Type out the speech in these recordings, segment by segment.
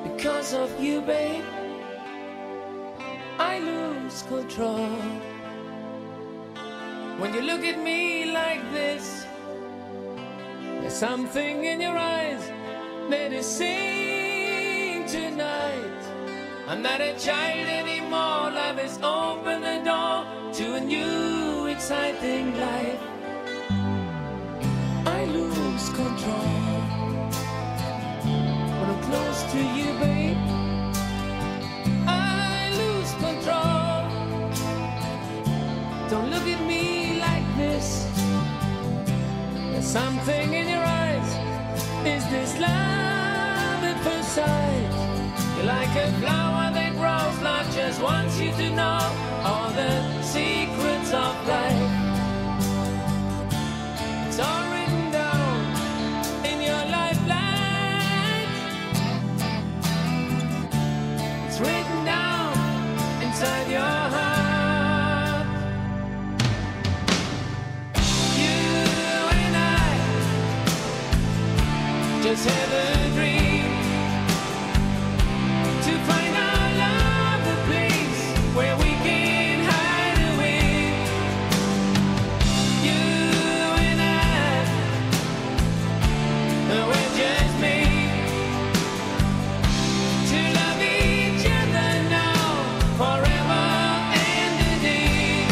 Because of you, babe, I lose control. When you look at me like this, there's something in your eyes that is saying tonight, I'm not a child anymore. Love has opened the door to a new exciting life. I lose control when I'm close to you, babe. I lose control. Don't look at me like this. There's something in your eyes. Is this love at first sight? You're like a flower that grows. Love just wants you to know all the secrets of life. It's all written down in your lifeline. It's written down inside your heart. You and I just have a dream to find our love, a place where we can hide away. You and I, we're just made to love each other now, forever and a day.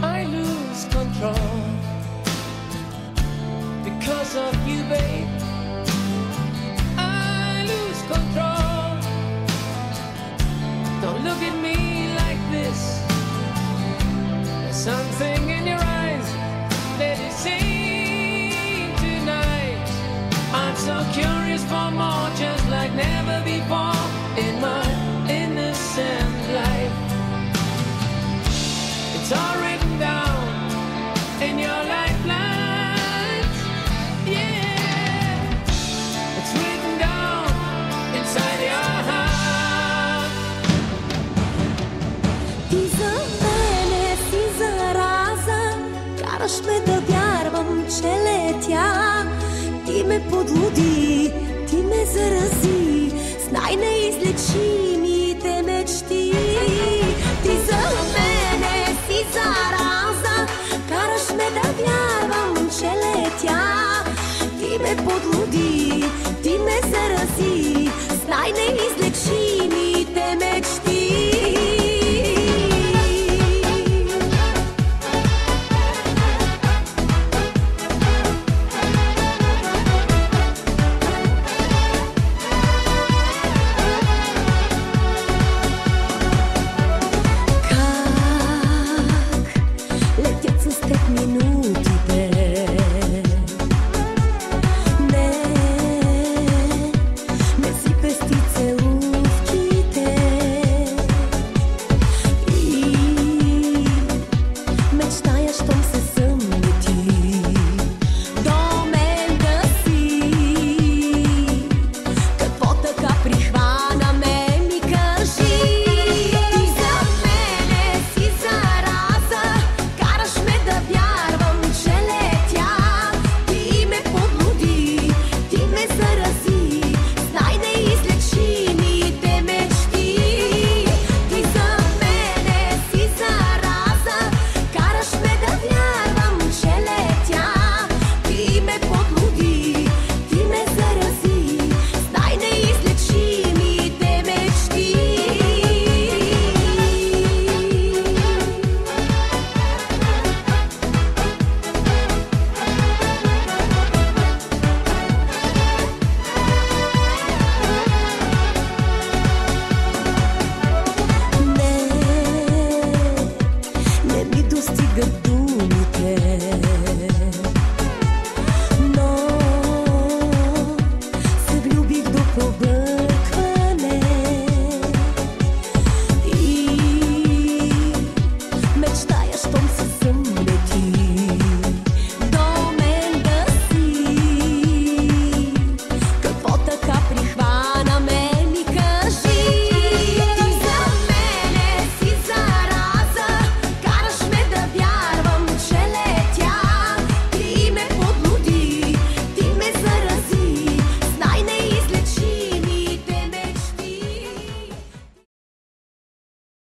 I lose control because of you, babe. I lose control. Don't look at me like this. There's something in your eyes that is saying tonight, I'm so curious for more, just like never before in my innocent life. It's all written down in your lifelines. Yeah, it's written down inside your heart. Ти за мене си зараза, караш ме да вярвам, че летя. Ти ме подлуди, ти ме зарази с най-неизлечимите мечти. Ти за мене си зараза, караш ме да вярвам, че летя. Ти ме подлуди, ти ме зарази с най-неизлечими